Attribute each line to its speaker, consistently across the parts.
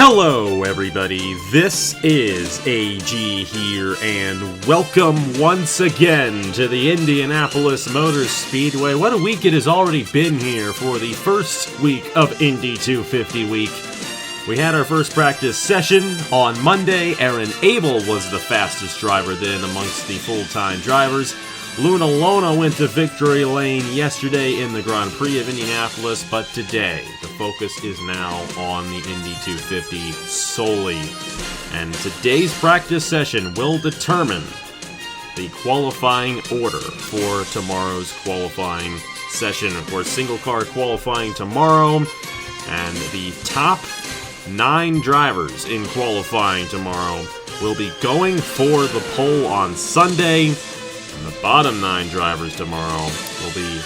Speaker 1: Hello everybody, this is AG here, and welcome once again to the Indianapolis Motor Speedway. What a week it has already been here for the first week of Indy 250 week. We had our first practice session on Monday. Aaron Abel was the fastest driver then amongst the full-time drivers. Luna Lona went to victory lane yesterday in the Grand Prix of Indianapolis, but today the focus is now on the Indy 250 solely. And today's practice session will determine the qualifying order for tomorrow's qualifying session. Of course, single car qualifying tomorrow, and the top 9 drivers in qualifying tomorrow will be going for the pole on Sunday. And the bottom 9 drivers tomorrow will be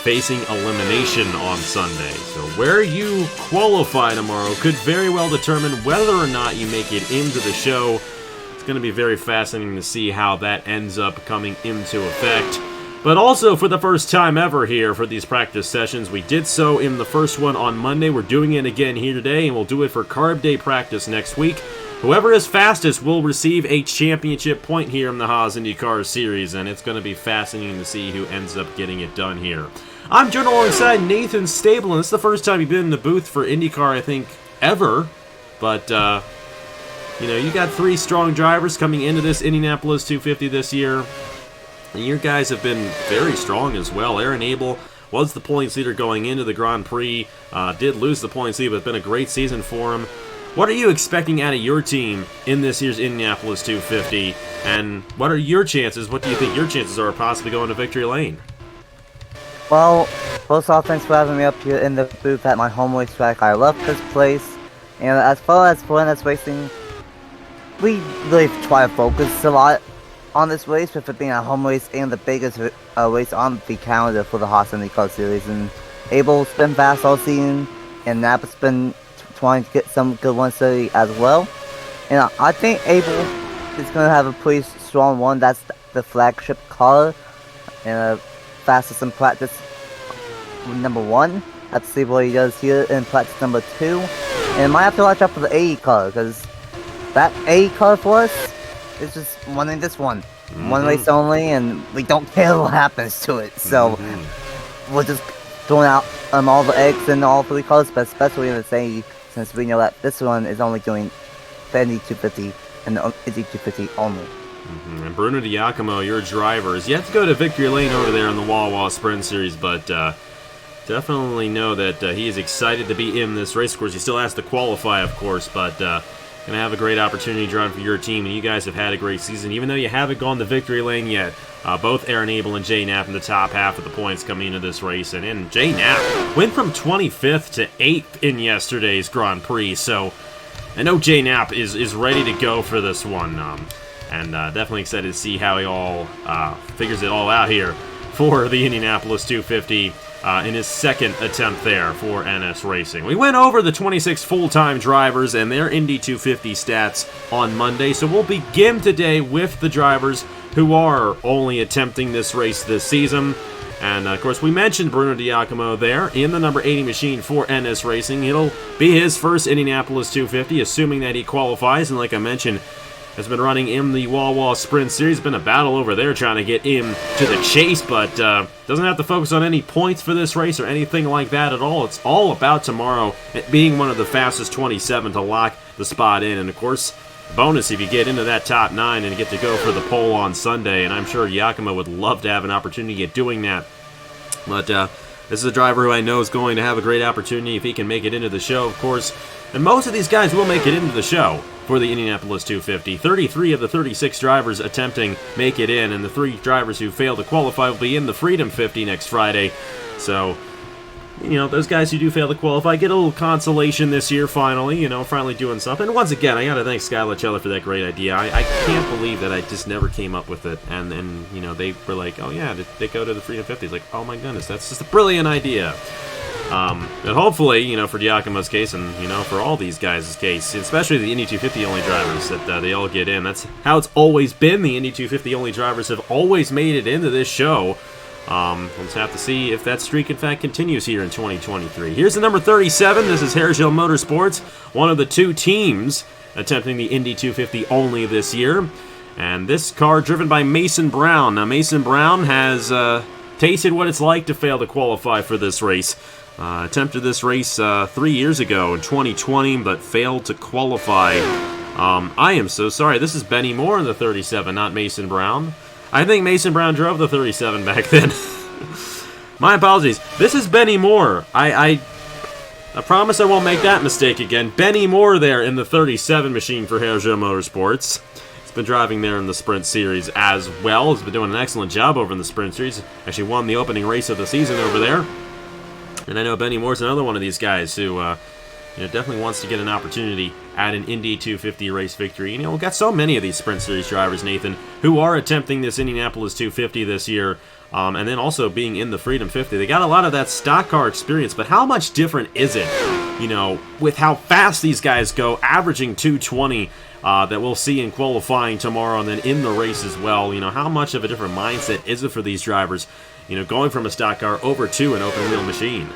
Speaker 1: facing elimination on Sunday. So where you qualify tomorrow could very well determine whether or not you make it into the show. It's going to be very fascinating to see how that ends up coming into effect. But also, for the first time ever here for these practice sessions, we did so in the first one on Monday. We're doing it again here today, and we'll do it for Carb Day practice next week. Whoever is fastest will receive a championship point here in the Haas IndyCar series, and it's going to be fascinating to see who ends up getting it done here. I'm joined alongside Nathan Stable, and it's the first time you've been in the booth for IndyCar, I think, ever. But, you got 3 strong drivers coming into this Indianapolis 250 this year, and your guys have been very strong as well. Aaron Abel was the points leader going into the Grand Prix, did lose the points lead, but it's been a great season for him. What are you expecting out of your team in this year's Indianapolis 250, and what are your chances? What do you think your chances are of possibly going to victory lane?
Speaker 2: Well, first off, thanks for having me up here in the booth at my home racetrack. I love this place, and as far as for NS Racing, we really try to focus a lot on this race, with it being a home race and the biggest race on the calendar for the Haas IndyCar series. And Abel's been fast all season, and Nap's been trying to get some good ones today as well. And I think Abel is going to have a pretty strong one. That's the flagship car, and fastest in practice number 1. Let's see what he does here in practice number 2. And might have to watch out for the AE car, because that AE car for us is just winning this one. One race only, and we don't care what happens to it. So we're just throwing out all the eggs in all 3 cars, but especially in the AE, since we know that this one is only doing the Indy 250 and the Indy 250 only.
Speaker 1: And Bruno Diacomo, your driver, is yet to go to victory lane over there in the Wawa Sprint Series, but definitely know that he is excited to be in this race. Of course, he still has to qualify, of course, but going to have a great opportunity driving for your team, and you guys have had a great season, even though you haven't gone to victory lane yet. Both Aaron Abel and Jay Knapp in the top half of the points coming into this race, and Jay Knapp went from 25th to 8th in yesterday's Grand Prix, so I know Jay Knapp is ready to go for this one, and definitely excited to see how he all figures it all out here for the Indianapolis 250 in his second attempt there for NS Racing. We went over the 26 full-time drivers and their Indy 250 stats on Monday, so we'll begin today with the drivers who are only attempting this race this season. And, of course, we mentioned Bruno Diacomo there in the number 80 machine for NS Racing. It'll be his first Indianapolis 250, assuming that he qualifies. And like I mentioned, has been running in the Wawa Sprint Series. Been a battle over there trying to get him to the chase, but doesn't have to focus on any points for this race or anything like that at all. It's all about tomorrow being one of the fastest 27 to lock the spot in. And, of course, bonus if you get into that top 9 and get to go for the pole on Sunday, and I'm sure Giacomo would love to have an opportunity at doing that. But this is a driver who I know is going to have a great opportunity if he can make it into the show, of course. And most of these guys will make it into the show for the Indianapolis 250. 33 of the 36 drivers attempting make it in, and the 3 drivers who fail to qualify will be in the Freedom 50 next Friday. So, those guys who do fail to qualify get a little consolation this year, finally, finally doing something. And once again, I gotta thank Skylar Cheller for that great idea. I can't believe that I just never came up with it. And they were like, oh yeah, they go to the Freedom 50. It's like, oh my goodness, that's just a brilliant idea. And hopefully, for Giacomo's case and, for all these guys' case, especially the Indy 250 only drivers, that they all get in. That's how it's always been. The Indy 250 only drivers have always made it into this show. We'll just have to see if that streak, in fact, continues here in 2023. Here's the number 37. This is Haershill Motorsports, one of the two teams attempting the Indy 250 only this year. And this car driven by Mason Brown. Now, Mason Brown has tasted what it's like to fail to qualify for this race. Attempted this race 3 years ago in 2020, but failed to qualify. I am so sorry. This is Benny Moore in the 37, not Mason Brown. I think Mason Brown drove the 37 back then. My apologies. This is Benny Moore. I promise I won't make that mistake again. Benny Moore there in the 37 machine for Haershill Motorsports. He's been driving there in the Sprint Series as well. He's been doing an excellent job over in the Sprint Series. Actually won the opening race of the season over there. And I know Benny Moore's another one of these guys who definitely wants to get an opportunity at an Indy 250 race victory. We've got so many of these Sprint Series drivers, Nathan, who are attempting this Indianapolis 250 this year, and then also being in the Freedom 50. They got a lot of that stock car experience, but how much different is it, with how fast these guys go, averaging 220 that we'll see in qualifying tomorrow and then in the race as well. How much of a different mindset is it for these drivers, going from a stock car over to an open-wheel machine?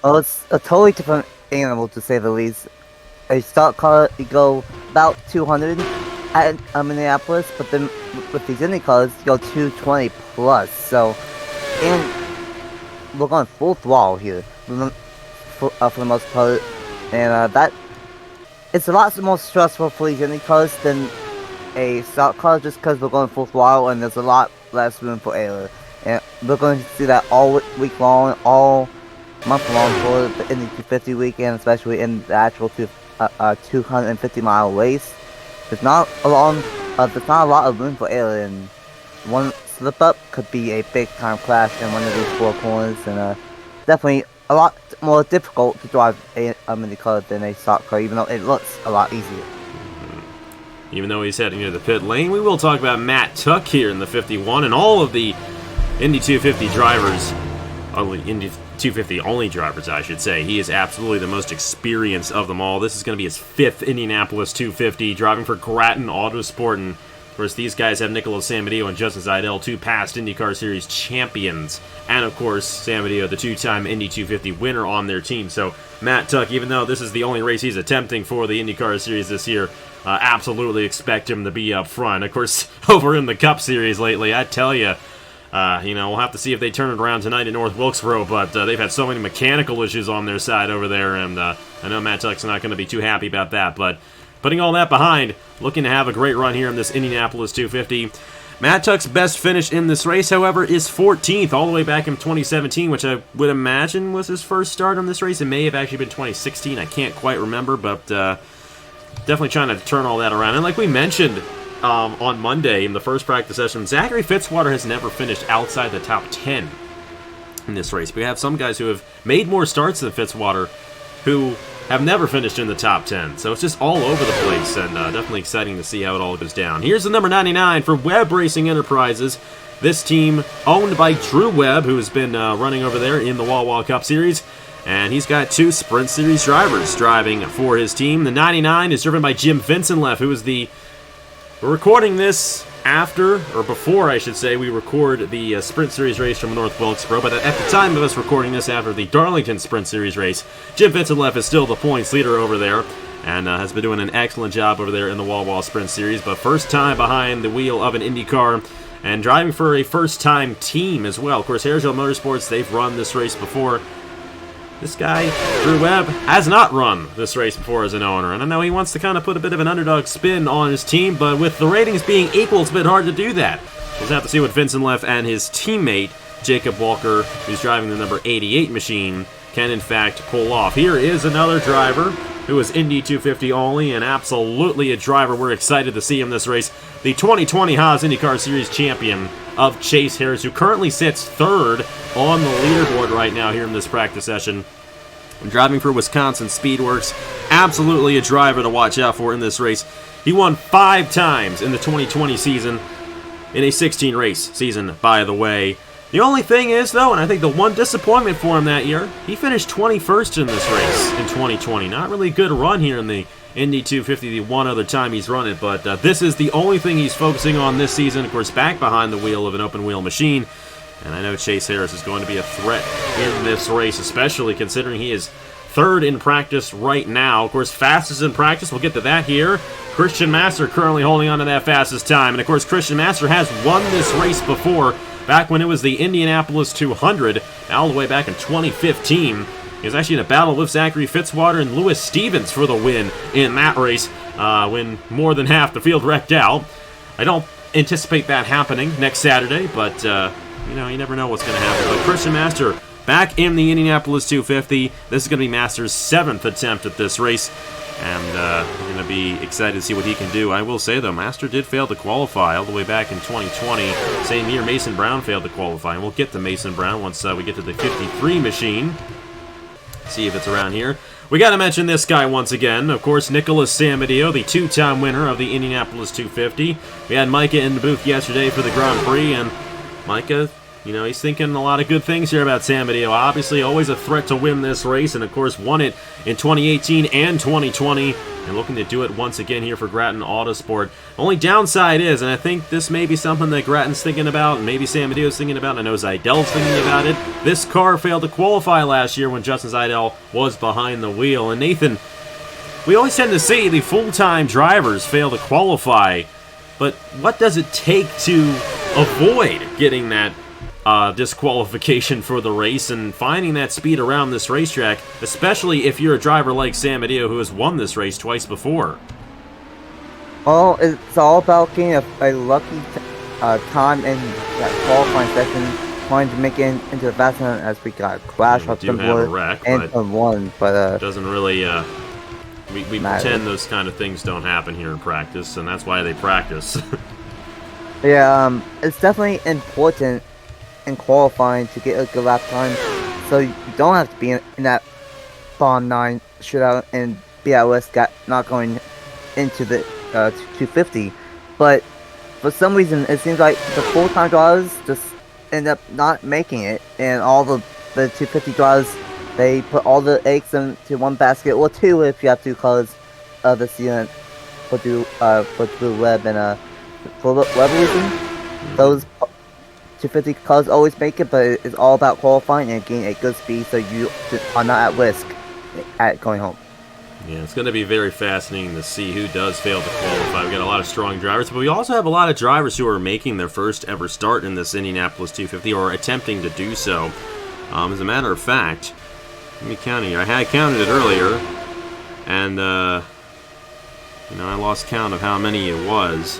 Speaker 2: Well, it's a totally different animal, to say the least. A stock car, you go about 200 at Minneapolis, but then with these Indy cars, you go 220 plus. So, and we're going full throttle here for the most part, and that it's a lot more stressful for these Indy cars than a stock car, just because we're going full throttle and there's a lot less room for error. And we're going to see that all week long, all month long for the Indy 250 weekend, especially in the actual 250-mile race. There's not a lot of room for error, and one slip up could be a big time crash in one of these four corners, and definitely a lot more difficult to drive a mini car than a stock car, even though it looks a lot easier.
Speaker 1: Even though he's heading to the pit lane, we will talk about Matt Tuck here in the 51 and all of the Indy 250 drivers. Indy 250 only drivers, I should say. He is absolutely the most experienced of them all. This is going to be his 5th Indianapolis 250, driving for Grattan Autosport. And of course, these guys have Nicholas Samadillo and Justin Seidel, 2 past IndyCar Series champions. And of course, Samadillo, the 2-time Indy 250 winner on their team. So Matt Tuck, even though this is the only race he's attempting for the IndyCar Series this year, absolutely expect him to be up front. Of course, over in the Cup Series lately, I tell you, we'll have to see if they turn it around tonight in North Wilkesboro, but they've had so many mechanical issues on their side over there, and I know Matt Tuck's not going to be too happy about that, but putting all that behind, looking to have a great run here in this Indianapolis 250. Matt Tuck's best finish in this race, however, is 14th, all the way back in 2017, which I would imagine was his first start on this race. It may have actually been 2016, I can't quite remember, but definitely trying to turn all that around. And like we mentioned on Monday in the first practice session, Zachary Fitzwater has never finished outside the top 10 in this race. We have some guys who have made more starts than Fitzwater who have never finished in the top 10. So it's just all over the place, and definitely exciting to see how it all goes down. Here's the number 99 for Webb Racing Enterprises. This team owned by Drew Webb, who has been running over there in the Wawa Cup Series. And he's got 2 Sprint Series drivers driving for his team. The 99 is driven by Jim Vincentleff, who is the... We're recording this after, or before, I should say, we record the Sprint Series race from North Wilkesboro, but at the time of us recording this after the Darlington Sprint Series race, Jim Vincentleff is still the points leader over there, and has been doing an excellent job over there in the Wawa Sprint Series, but first time behind the wheel of an IndyCar, and driving for a first-time team as well. Of course, Haershill Motorsports, they've run this race before. This guy, Drew Webb, has not run this race before as an owner, and I know he wants to kind of put a bit of an underdog spin on his team, but with the ratings being equal, it's a bit hard to do that. We'll just have to see what Vincentleff and his teammate, Jacob Walker, who's driving the number 88 machine, can in fact pull off. Here is another driver who is Indy 250 only, and absolutely a driver we're excited to see in this race. The 2020 Haas IndyCar Series champion of Chase Harris, who currently sits 3rd on the leaderboard right now here in this practice session. Driving for Wisconsin Speedworks. Absolutely a driver to watch out for in this race. He won 5 times in the 2020 season, in a 16-race season, by the way. The only thing is, though, and I think the one disappointment for him that year, he finished 21st in this race in 2020. Not really a good run here in the Indy 250 the one other time he's run it, but this is the only thing he's focusing on this season. Of course, back behind the wheel of an open-wheel machine. And I know Chase Harris is going to be a threat in this race, especially considering he is third in practice right now. Of course, fastest in practice, we'll get to that here. Christian Master currently holding on to that fastest time. And of course, Christian Master has won this race before, back when it was the Indianapolis 200, all the way back in 2015. He was actually in a battle with Zachary Fitzwater and Lewis Stevens for the win in that race, when more than half the field wrecked out. I don't anticipate that happening next Saturday, but you know, you never know what's going to happen. But Christian Master back in the Indianapolis 250. This is going to be Master's 7th attempt at this race, and we're going to be excited to see what he can do. I will say, though, Master did fail to qualify all the way back in 2020. Same year, Mason Brown failed to qualify, and we'll get to Mason Brown once we get to the 53 machine. See if it's around here. We got to mention this guy once again. Of course, Nicholas Samadio, the two-time winner of the Indianapolis 250. We had Micah in the booth yesterday for the Grand Prix, and Micah, you know, he's thinking a lot of good things here about Samadio. Obviously, always a threat to win this race, and of course, won it in 2018 and 2020, and looking to do it once again here for Grattan Autosport. Only downside is, and I think this may be something that Grattan's thinking about, and maybe Samadio's thinking about, and I know Zeidel's thinking about it. This car failed to qualify last year when Justin Zeidel was behind the wheel. And Nathan, we always tend to see the full-time drivers fail to qualify, but what does it take to avoid getting that disqualification for the race and finding that speed around this racetrack, especially if you're a driver like Samadio who has won this race twice before?
Speaker 2: Well, it's all about getting a lucky time in that qualifying session, trying to make it into the fast time as we got a crash off the board and won, but
Speaker 1: it doesn't really we pretend those kind of things don't happen here in practice, and that's why they practice.
Speaker 2: Yeah, it's definitely important in qualifying to get a good lap time, so you don't have to be in that bottom 9 shootout and be at risk not going into the 250. But for some reason, it seems like the full-time drivers just end up not making it, and all the 250 drivers, they put all the eggs into one basket, or two if you have two colors of the sealant for blue, red, and for whatever reason, those 250 cars always make it, but it's all about qualifying and getting a good speed so you are not at risk at going home.
Speaker 1: Yeah, it's going to be very fascinating to see who does fail to qualify. We've got a lot of strong drivers, but we also have a lot of drivers who are making their first ever start in this Indianapolis 250 or attempting to do so. As a matter of fact, let me count here. I had counted it earlier, and you know, I lost count of how many it was.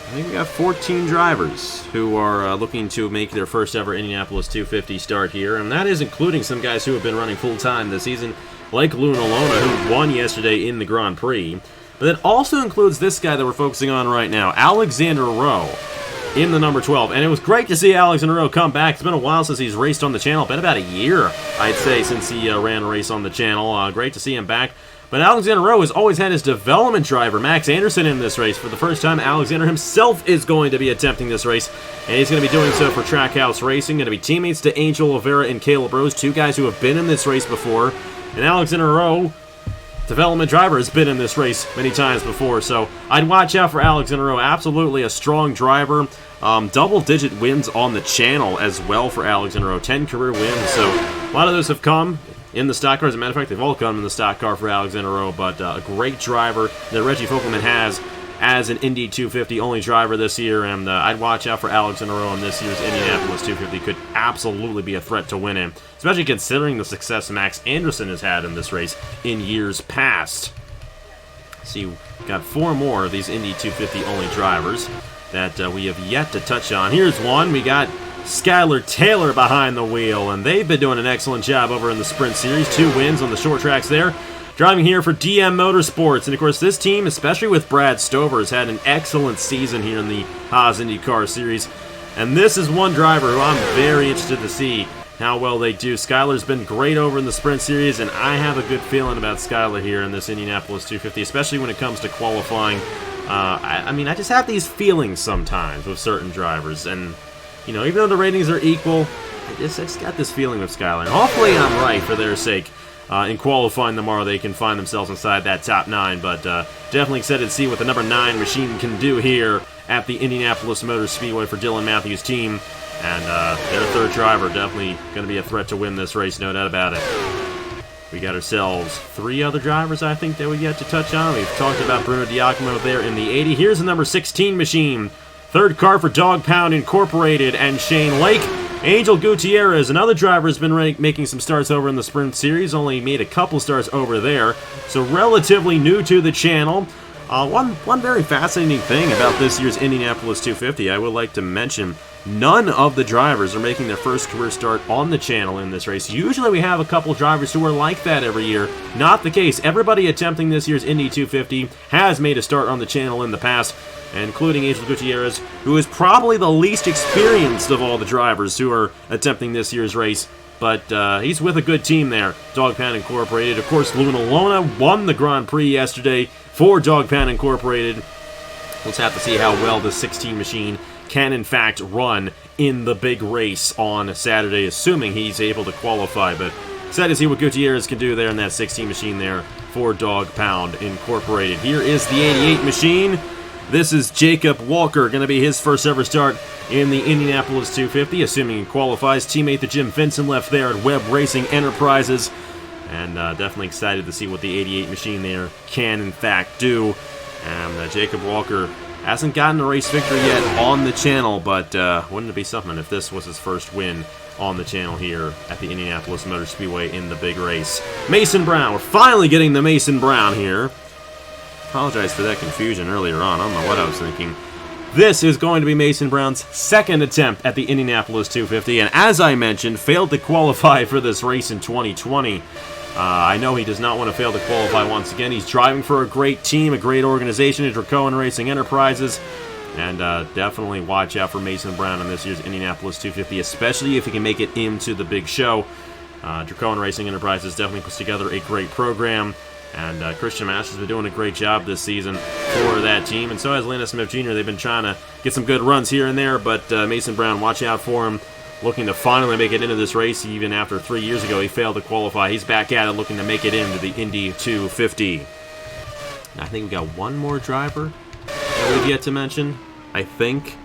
Speaker 1: I think we got 14 drivers who are looking to make their first ever Indianapolis 250 start here, and that is including some guys who have been running full-time this season, like Luna Lona, who won yesterday in the Grand Prix. But it also includes this guy that we're focusing on right now, Alexander Rowe, in the number 12. And it was great to see Alexander Rowe come back. It's been a while since he's raced on the channel. Been about a year, I'd say, since he ran a race on the channel. Great to see him back. But Alexander Rowe has always had his development driver, Max Anderson, in this race. For the first time, Alexander himself is going to be attempting this race, and he's going to be doing so for Trackhouse Racing. Going to be teammates to Angel Oliveira and Caleb Rose, two guys who have been in this race before. And Alexander Rowe, development driver, has been in this race many times before, so I'd watch out for Alexander Rowe. Absolutely a strong driver. Double-digit wins on the channel as well for Alexander Rowe. 10 career wins, so a lot of those have come in the stock car. As a matter of fact, they've all come in the stock car for Alexander Rowe, but a great driver that Reggie Fogelman has as an Indy 250 only driver this year, and I'd watch out for Alexander Rowe in this year's Indianapolis 250. Could absolutely be a threat to win him, especially considering the success Max Anderson has had in this race in years past. See, we've got 4 more of these Indy 250 only drivers that we have yet to touch on. Here's one. We got Skylar Taylor behind the wheel, and they've been doing an excellent job over in the Sprint Series. 2 wins on the short tracks there. Driving here for DM Motorsports, and of course this team, especially with Brad Stover, has had an excellent season here in the Haas IndyCar Series. And this is one driver who I'm very interested to see how well they do. Skylar's been great over in the Sprint Series, and I have a good feeling about Skylar here in this Indianapolis 250, especially when it comes to qualifying. I mean, I just have these feelings sometimes with certain drivers, and you know, even though the ratings are equal, I just got this feeling with Skylar. And hopefully I'm right for their sake. in qualifying tomorrow, they can find themselves inside that top 9. But definitely excited to see what the number 9 machine can do here at the Indianapolis Motor Speedway for Dylan Matthews' team. And their third driver definitely going to be a threat to win this race, no doubt about it. We got ourselves 3 other drivers, I think, that we yet to touch on. We've talked about Bruno Diacomo there in the 80. Here's the number 16 machine. Third car for Dog Pound Incorporated and Shane Lake. Angel Gutierrez, another driver, has been making some starts over in the Sprint Series. Only made a couple starts over there, so relatively new to the channel. One very fascinating thing about this year's Indianapolis 250, I would like to mention, none of the drivers are making their first career start on the channel in this race. Usually we have a couple drivers who are like that every year. Not the case. Everybody attempting this year's Indy 250 has made a start on the channel in the past, including Angel Gutierrez, who is probably the least experienced of all the drivers who are attempting this year's race. But he's with a good team there, Dog Pound Incorporated. Of course, Luna Lona won the Grand Prix yesterday for Dog Pound Incorporated. Let's have to see how well the 16 machine can, in fact, run in the big race on Saturday, assuming he's able to qualify. But excited to see what Gutierrez can do there in that 16 machine there for Dog Pound Incorporated. Here is the 88 machine. This is Jacob Walker, going to be his first ever start in the Indianapolis 250, assuming he qualifies. Teammate to Jim Vinson left there at Webb Racing Enterprises. And definitely excited to see what the 88 machine there can, in fact, do. And Jacob Walker hasn't gotten a race victory yet on the channel, but wouldn't it be something if this was his first win on the channel here at the Indianapolis Motor Speedway in the big race. Mason Brown, we're finally getting the Mason Brown here. Apologize for that confusion earlier on. I don't know what I was thinking. This is going to be Mason Brown's second attempt at the Indianapolis 250, and as I mentioned, failed to qualify for this race in 2020. I know he does not want to fail to qualify once again. He's driving for a great team, a great organization, Dracoan Racing Enterprises, and definitely watch out for Mason Brown in this year's Indianapolis 250, especially if he can make it into the big show. Dracoan Racing Enterprises definitely puts together a great program. And Christian Masters has been doing a great job this season for that team. And so has Landon Smith Jr. They've been trying to get some good runs here and there. But Mason Brown, watch out for him. Looking to finally make it into this race. Even after 3 years ago, he failed to qualify. He's back at it, looking to make it into the Indy 250. I think we got one more driver that we've yet to mention. I think.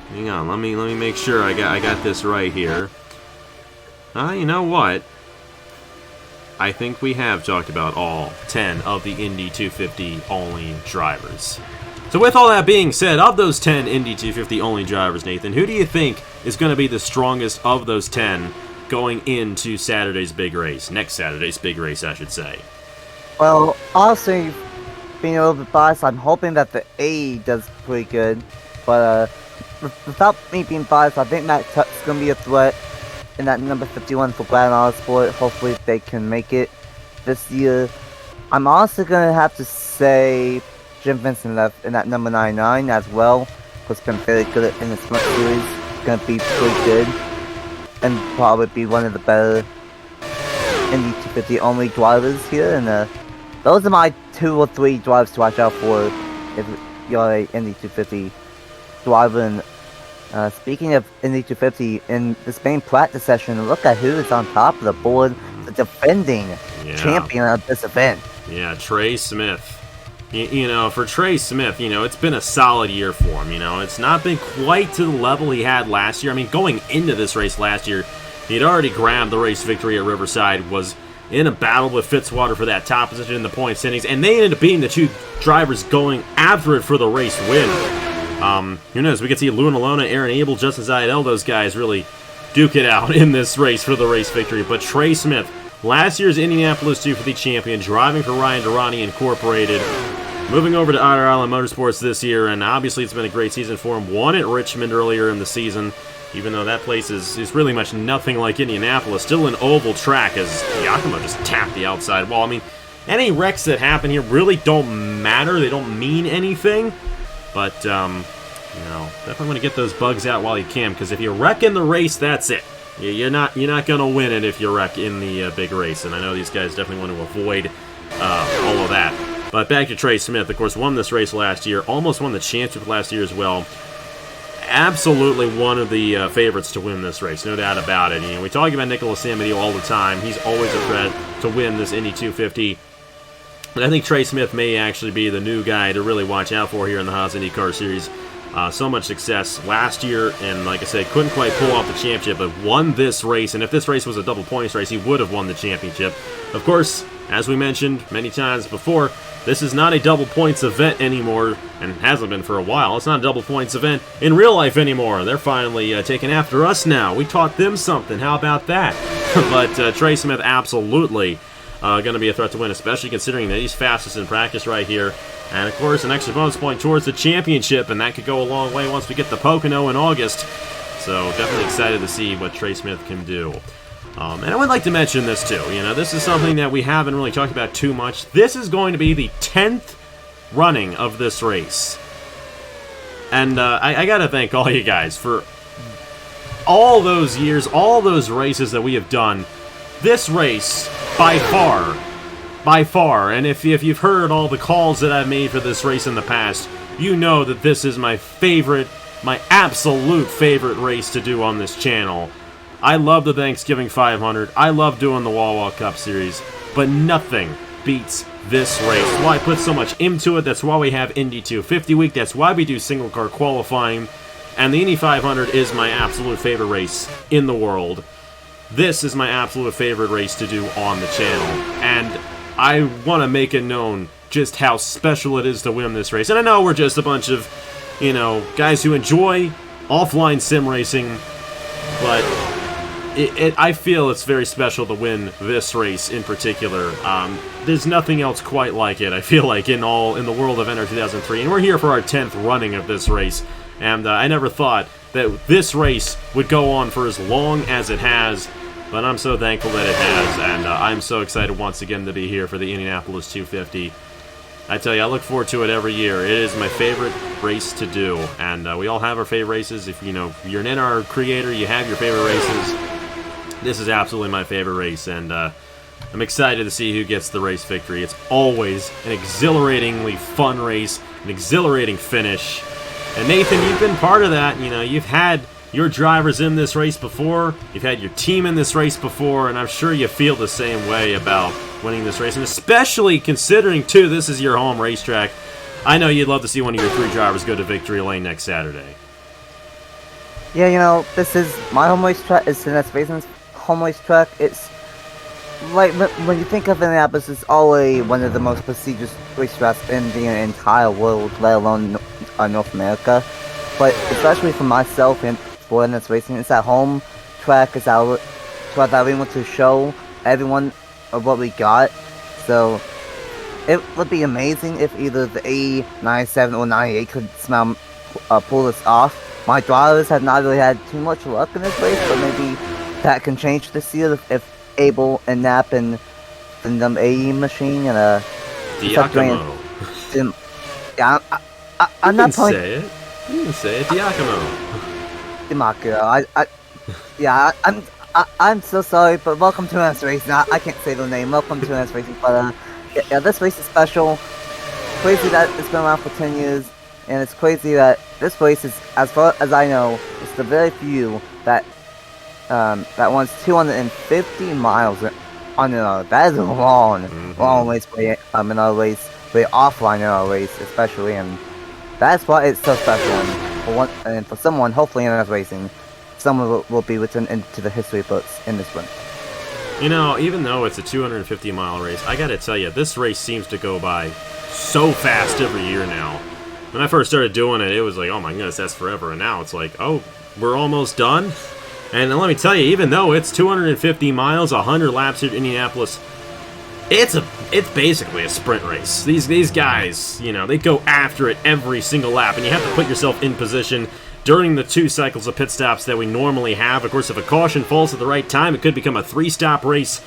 Speaker 1: Hang on, let me make sure I got this right here. You know what? I think we have talked about all 10 of the Indy 250 only drivers. So with all that being said, of those 10 Indy 250 only drivers, Nathan, who do you think is going to be the strongest of those 10 going into Saturday's big race? Next Saturday's big race, I should say.
Speaker 2: Well, honestly, being a little bit biased, I'm hoping that the A does pretty good. But without me being biased, I think Matt Tuck's going to be a threat in that number 51 for Grand Autosport. Hopefully they can make it this year. I'm also going to have to say Jim Vinson left in that number 99 as well. He's been very good in the Sprint Series. Going to be pretty good. And probably be one of the better Indy 250 only drivers here. And those are my 2 or 3 drivers to watch out for if you're a Indy 250 driver. And speaking of Indy 250, in this main practice session, look at who is on top of the board, the defending champion of this event.
Speaker 1: Yeah, Trey Smith. You know, for Trey Smith, it's been a solid year for him. It's not been quite to the level he had last year. I mean, going into this race last year, he had already grabbed the race victory at Riverside, was in a battle with Fitzwater for that top position in the point standings, and they ended up being the 2 drivers going after it for the race win. Who knows, we could see Luna Lona, Aaron Abel, Justin Zayadel, those guys really duke it out in this race for the race victory. But Trey Smith, last year's Indianapolis 250 champion, driving for Ryan Durrani Incorporated, moving over to Otter Island Motorsports this year, and obviously it's been a great season for him. Won at Richmond earlier in the season, even though that place is really much nothing like Indianapolis. Still an oval track as Yakima just tapped the outside wall. I mean, any wrecks that happen here really don't matter. They don't mean anything. But, definitely want to get those bugs out while you can, because if you wreck in the race, that's it. You're not going to win it if you wreck in the big race, and I know these guys definitely want to avoid all of that. But back to Trey Smith, of course, won this race last year, almost won the championship last year as well. absolutely one of the favorites to win this race, no doubt about it. You know, we talk about Nicholas Amedeo all the time. He's always a threat to win this Indy 250. And I think Trey Smith may actually be the new guy to really watch out for here in the Haas IndyCar Series. So much success last year, and like I said, couldn't quite pull off the championship, but won this race. And if this race was a double points race, he would have won the championship. Of course, as we mentioned many times before, this is not a double points event anymore, and hasn't been for a while. It's not a double points event in real life anymore. They're finally taking after us now. We taught them something. How about that? But Trey Smith absolutely going to be a threat to win, especially considering that he's fastest in practice right here. And, of course, an extra bonus point towards the championship, and that could go a long way once we get to Pocono in August. So, definitely excited to see what Trey Smith can do. And I would like to mention this, too. You know, this is something that we haven't really talked about too much. This is going to be the 10th running of this race. And I got to thank all you guys for all those years, all those races that we have done. This race, by far, and if you've heard all the calls that I've made for this race in the past, you know that this is my favorite, my absolute favorite race to do on this channel. I love the Thanksgiving 500, I love doing the Wawa Cup Series, but nothing beats this race. That's why I put so much into it, that's why we have Indy 250 week, that's why we do single car qualifying, and the Indy 500 is my absolute favorite race in the world. This is my absolute favorite race to do on the channel, and I want to make it known just how special it is to win this race. And I know we're just a bunch of, you know, guys who enjoy offline sim racing, but I feel it's very special to win this race in particular. There's nothing else quite like it, I feel like, in the world of NR2003, and we're here for our 10th running of this race, and I never thought that this race would go on for as long as it has. But I'm so thankful that it has, and I'm so excited once again to be here for the Indianapolis 250. I tell you, I look forward to it every year. It is my favorite race to do, and we all have our favorite races. If you're an NR creator, you have your favorite races. This is absolutely my favorite race, and I'm excited to see who gets the race victory. It's always an exhilaratingly fun race, an exhilarating finish. And Nathan, you've been part of that. You know, you've had your drivers in this race before, you've had your team in this race before, and I'm sure you feel the same way about winning this race, and especially considering, too, this is your home racetrack. I know you'd love to see one of your 3 drivers go to victory lane next Saturday.
Speaker 2: Yeah, you know, this is my home racetrack, it's Indy's Racing's home racetrack. It's like, when you think of Indianapolis, it's already one of the most prestigious racetracks in the entire world, let alone North America. But especially for myself and for Indy's Racing, it's our home track, it's our track that we want to show everyone of what we got. So it would be amazing if either the A97 or 98 could somehow pull this off. My drivers have not really had too much luck in this race, but maybe that can change this year if Abel and Knapp and the AE machine and
Speaker 1: Giacomo.
Speaker 2: Yeah, I'm not
Speaker 1: telling you. You can say it, Giacomo.
Speaker 2: Yeah, I'm so sorry, but welcome to NS Racing. I can't say the name. Welcome to NS Racing, but yeah, this race is special. Crazy that it's been around for 10 years, and it's crazy that this race is, as far as I know, it's the very few that wants 250 miles on an hour. That is a long race in our race, very offline in our race, especially, and that's why it's so special. And for someone, hopefully in NS Racing, someone will be written into the history books in this one.
Speaker 1: You know, even though it's a 250-mile race, I gotta tell you, this race seems to go by so fast every year now. When I first started doing it, it was like, oh my goodness, that's forever. And now it's like, oh, we're almost done? And let me tell you, even though it's 250 miles, 100 laps here at Indianapolis, it's basically a sprint race. These guys, you know, they go after it every single lap, and you have to put yourself in position during the 2 cycles of pit stops that we normally have. Of course, if a caution falls at the right time, it could become a 3-stop race.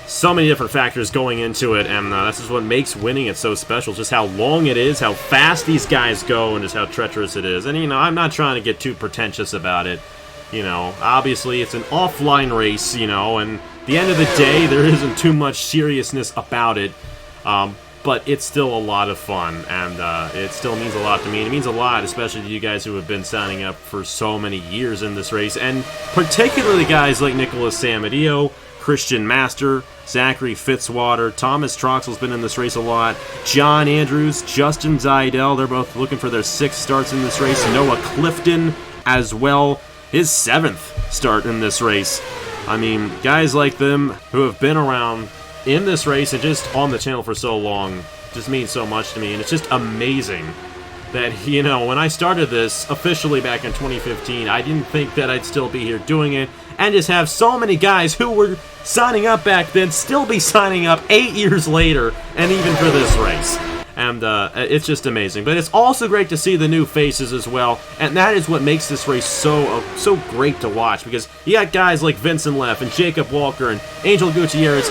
Speaker 1: So many different factors going into it, and that's just what makes winning it so special. Just how long it is, how fast these guys go, and just how treacherous it is. And, you know, I'm not trying to get too pretentious about it. You know, obviously it's an offline race, you know, and at the end of the day, there isn't too much seriousness about it. but it's still a lot of fun, and it still means a lot to me. And it means a lot, especially to you guys who have been signing up for so many years in this race, and particularly guys like Nicholas Samadillo, Christian Master, Zachary Fitzwater, Thomas Troxell's been in this race a lot, John Andrews, Justin Zidell, they're both looking for their 6th starts in this race, Noah Clifton as well, his 7th start in this race. I mean, guys like them who have been around in this race and just on the channel for so long just means so much to me, and it's just amazing that, you know, when I started this officially back in 2015, I didn't think that I'd still be here doing it, and just have so many guys who were signing up back then still be signing up 8 years later, and even for this race. And it's just amazing. But it's also great to see the new faces as well, and that is what makes this race so great to watch, because you got guys like Vincent Leff and Jacob Walker and Angel Gutierrez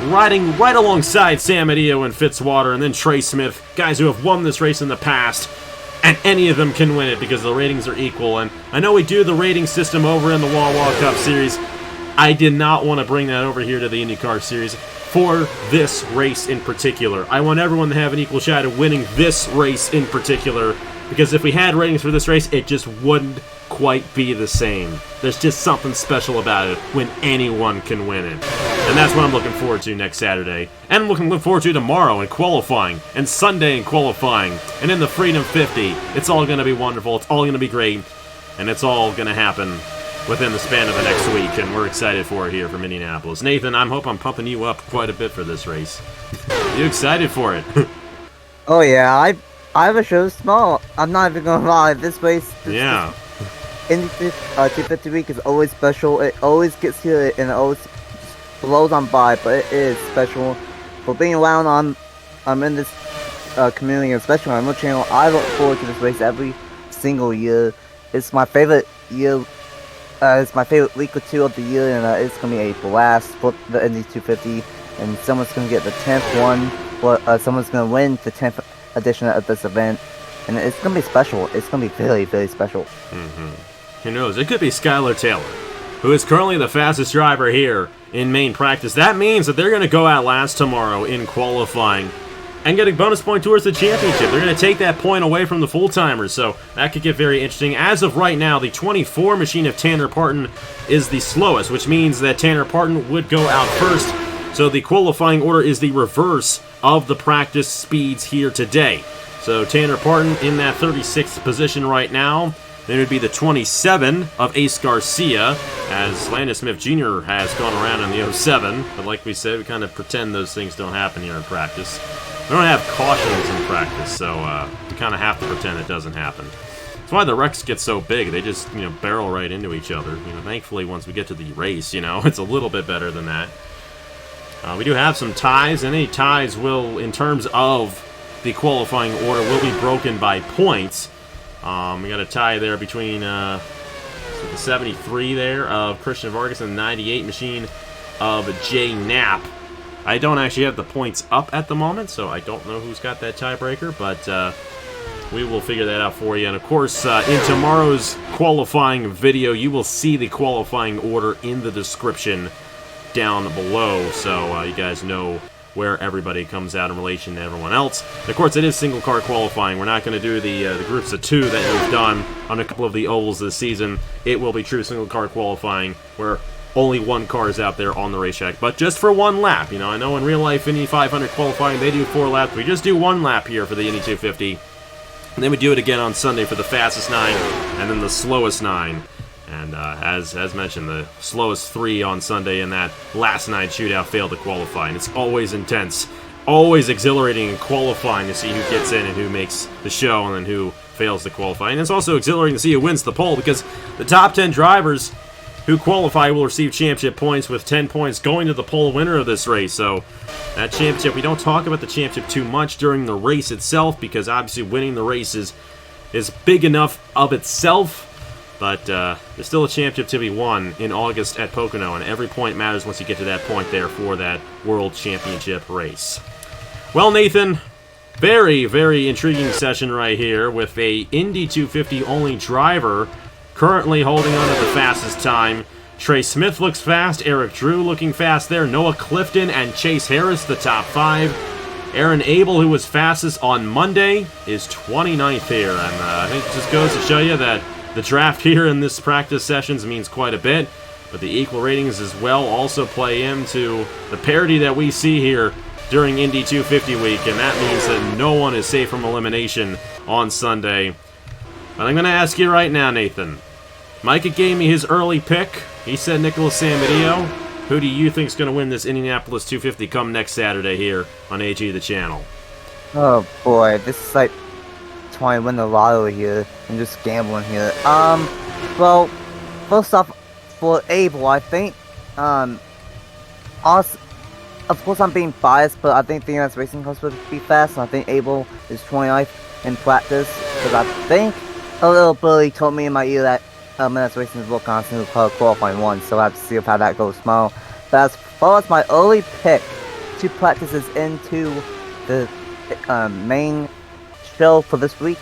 Speaker 1: riding right alongside Samadillo and Fitzwater, and then Trey Smith, guys who have won this race in the past, and any of them can win it because the ratings are equal. And I know we do the rating system over in the Wawa Cup Series. I did not want to bring that over here to the IndyCar Series for this race in particular. I want everyone to have an equal shot at winning this race in particular, because if we had ratings for this race, it just wouldn't quite be the same. There's just something special about it when anyone can win it. And that's what I'm looking forward to next Saturday. And I'm looking forward to tomorrow in qualifying, and Sunday in qualifying, and in the Freedom 50. It's all going to be wonderful, it's all going to be great, and it's all going to happen within the span of the next week, and we're excited for it here from Indianapolis. Nathan, I hope I'm pumping you up quite a bit for this race. You excited for it?
Speaker 2: Oh yeah, I have a show small. I'm not even gonna lie. This race,
Speaker 1: yeah.
Speaker 2: Indy 250 week is always special. It always gets here and it always blows on by, but it is special. For being around in this community, especially on my channel, I look forward to this race every single year. It's my favorite year. It's my favorite week or two of the year, and it's gonna be a blast for the Indy 250. And someone's gonna get the 10th one, or someone's gonna win the 10th edition of this event, and it's gonna be special. It's gonna be very, very special.
Speaker 1: Who knows? It could be Skylar Taylor, who is currently the fastest driver here in main practice. That means that they're going to go out last tomorrow in qualifying and get a bonus point towards the championship. They're going to take that point away from the full-timers, so that could get very interesting. As of right now, the 24 machine of Tanner Parton is the slowest, which means that Tanner Parton would go out first. So the qualifying order is the reverse of the practice speeds here today. So Tanner Parton in that 36th position right now. Then it would be the 27 of Ace Garcia, as Landon Smith Jr. has gone around in the 07. But like we said, we kind of pretend those things don't happen here in practice. We don't have cautions in practice, so we kind of have to pretend it doesn't happen. That's why the wrecks get so big. They just, you know, barrel right into each other. You know, thankfully, once we get to the race, you know, it's a little bit better than that. We do have some ties, and any ties will, in terms of the qualifying order, will be broken by points. We got a tie there between so the 73 there of Christian Vargas and the 98 machine of Jay Knapp. I don't actually have the points up at the moment, so I don't know who's got that tiebreaker, but we will figure that out for you. And of course, in tomorrow's qualifying video, you will see the qualifying order in the description down below, so you guys know where everybody comes out in relation to everyone else. And of course, it is single car qualifying. We're not going to do the groups of two that you've done on a couple of the ovals this season. It will be true single car qualifying, where only one car is out there on the racetrack, but just for one lap. You know, I know in real life, Indy 500 qualifying, they do 4 laps. We just do 1 lap here for the Indy 250. And then we do it again on Sunday for the fastest 9, and then the slowest 9. And as mentioned, the slowest 3 on Sunday in that last night shootout failed to qualify. And it's always intense, always exhilarating in qualifying to see who gets in and who makes the show and then who fails to qualify. And it's also exhilarating to see who wins the pole, because the top 10 drivers who qualify will receive championship points, with 10 points going to the pole winner of this race. So that championship, we don't talk about the championship too much during the race itself, because obviously winning the race is big enough of itself. But there's still a championship to be won in August at Pocono, and every point matters once you get to that point there for that World Championship race. Well, Nathan, very, very intriguing session right here with a Indy 250 only driver currently holding on to the fastest time. Trey Smith looks fast, Eric Drew looking fast there, Noah Clifton and Chase Harris the top 5. Aaron Abel, who was fastest on Monday, is 29th here. And I think it just goes to show you that the draft here in this practice sessions means quite a bit. But the equal ratings as well also play into the parity that we see here during Indy 250 week. And that means that no one is safe from elimination on Sunday. But I'm going to ask you right now, Nathan. Micah gave me his early pick. He said Nicholas Samedeo. Who do you think is going to win this Indianapolis 250 come next Saturday here on AG the channel?
Speaker 2: Oh boy, this is like trying to win the lottery here and just gambling here. Well, first off, for Abel, I think, also, of course I'm being biased, but I think the US Racing Course would be fast, and I think Abel is 29th in practice, because I think a little birdie told me in my ear that US Racing will constantly qualifying one, so I have to see how that goes tomorrow. But as far as my early pick, 2 practices into the main show for this week,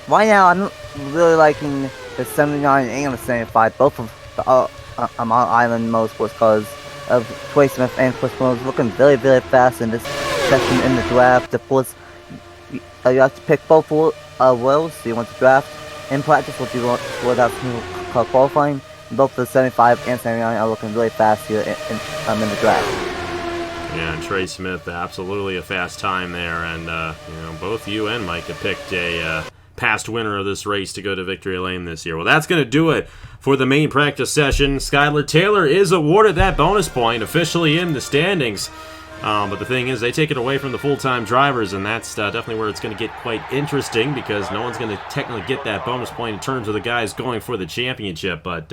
Speaker 2: right now I'm really liking the 79 and the 75, both of the Mount Island Motorsports cars of Trey Smith and Chris Williams, looking very, very fast in this session in the draft. Of course, you have to pick both wills, so you want to draft in practice, what you want for that car qualifying. Both the 75 and 79 are looking really fast here in the draft.
Speaker 1: Yeah, and Trey Smith, absolutely a fast time there, and both you and Mike have picked a past winner of this race to go to victory lane this year. Well, that's going to do it for the main practice session. Skylar Taylor is awarded that bonus point, officially in the standings. But the thing is, they take it away from the full-time drivers, and that's definitely where it's going to get quite interesting, because no one's going to technically get that bonus point in terms of the guys going for the championship. But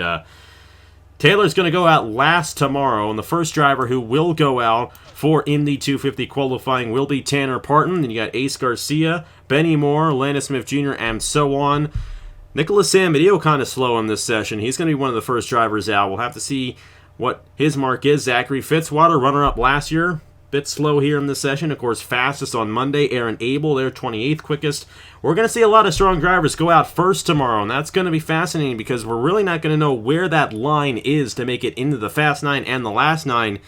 Speaker 1: Taylor's going to go out last tomorrow, and the first driver who will go out for Indy 250 qualifying will be Tanner Parton. Then you got Ace Garcia, Benny Moore, Landon Smith Jr., and so on. Nicholas Samedeo kind of slow in this session. He's going to be one of the first drivers out. We'll have to see what his mark is. Zachary Fitzwater, runner-up last year. Bit slow here in this session. Of course, fastest on Monday. Aaron Abel, they're 28th quickest. We're going to see a lot of strong drivers go out first tomorrow, and that's going to be fascinating because we're really not going to know where that line is to make it into the Fast 9 and the Last 9,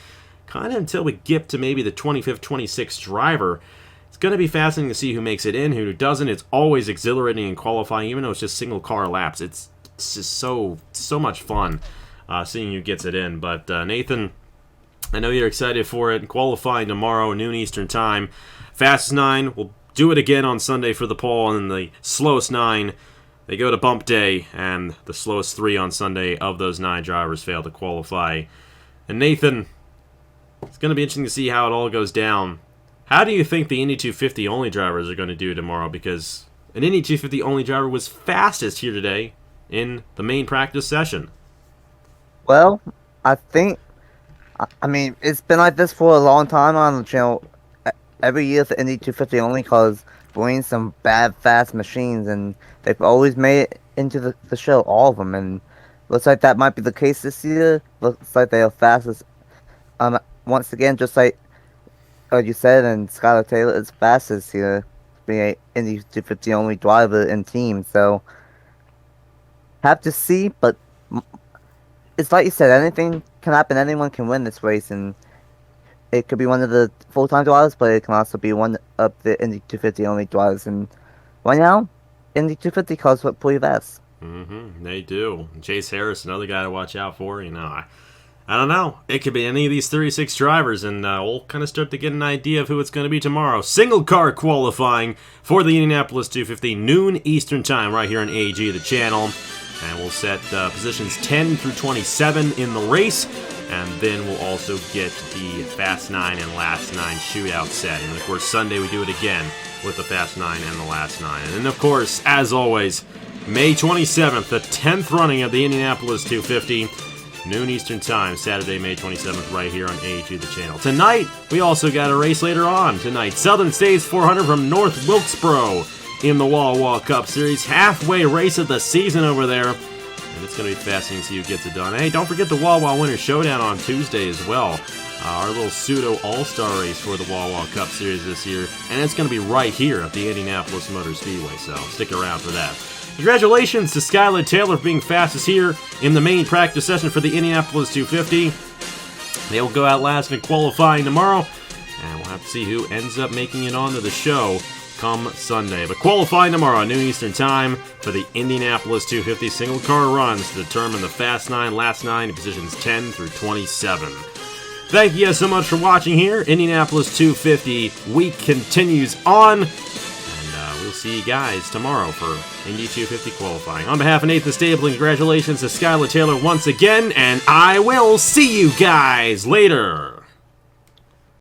Speaker 1: kind of until we get to maybe the 25th, 26th driver. It's going to be fascinating to see who makes it in, who doesn't. It's always exhilarating in qualifying, even though it's just single car laps. It's just so much fun seeing who gets it in. But Nathan, I know you're excited for it. Qualifying tomorrow, noon Eastern time. Fastest 9, we'll do it again on Sunday for the pole, and the slowest 9, they go to bump day, and the slowest 3 on Sunday of those 9 drivers fail to qualify. And Nathan, it's going to be interesting to see how it all goes down. How do you think the Indy 250 only drivers are going to do tomorrow? Because an Indy 250 only driver was fastest here today in the main practice session.
Speaker 2: Well, I mean, it's been like this for a long time on the channel. Every year the Indy 250 only cars bring some bad, fast machines, and they've always made it into the show, all of them, and looks like that might be the case this year. Looks like they are fastest. Once again, just like you said, and Skylar Taylor is fastest here, being an Indy 250 only driver and team, so have to see, but it's like you said, anything can happen. Anyone can win this race, and it could be one of the full-time drivers, but it can also be one of the Indy 250 only drivers. And right now, Indy 250 cars look pretty fast.
Speaker 1: They do. Chase Harris, another guy to watch out for. I don't know. It could be any of these 36 drivers, and we'll kind of start to get an idea of who it's going to be tomorrow. Single car qualifying for the Indianapolis 250, noon Eastern time, right here on AG, the channel. And we'll set positions 10 through 27 in the race. And then we'll also get the Fast 9 and Last 9 shootout set. And, of course, Sunday we do it again with the Fast 9 and the Last 9. And then, of course, as always, May 27th, the 10th running of the Indianapolis 250. Noon Eastern time, Saturday, May 27th, right here on AG, the channel. Tonight, we also got a race later on tonight. Southern States 400 from North Wilkesboro in the Wawa Cup Series. Halfway race of the season over there. And it's going to be fascinating to see who gets it done. Hey, don't forget the Wawa Winter Showdown on Tuesday as well. Our little pseudo all-star race for the Wawa Cup Series this year. And it's going to be right here at the Indianapolis Motor Speedway, so stick around for that. Congratulations to Skylar Taylor for being fastest here in the main practice session for the Indianapolis 250. They will go out last in qualifying tomorrow. And we'll have have to see who ends up making it onto the show come Sunday. But qualifying tomorrow, noon Eastern Time, for the Indianapolis 250 single-car runs to determine the Fast 9, Last 9 in positions 10 through 27. Thank you guys so much for watching here. Indianapolis 250 week continues on. And we'll see you guys tomorrow for Indy 250 qualifying. On behalf of Nathan Stapleton, congratulations to Skylar Taylor once again, and I will see you guys later.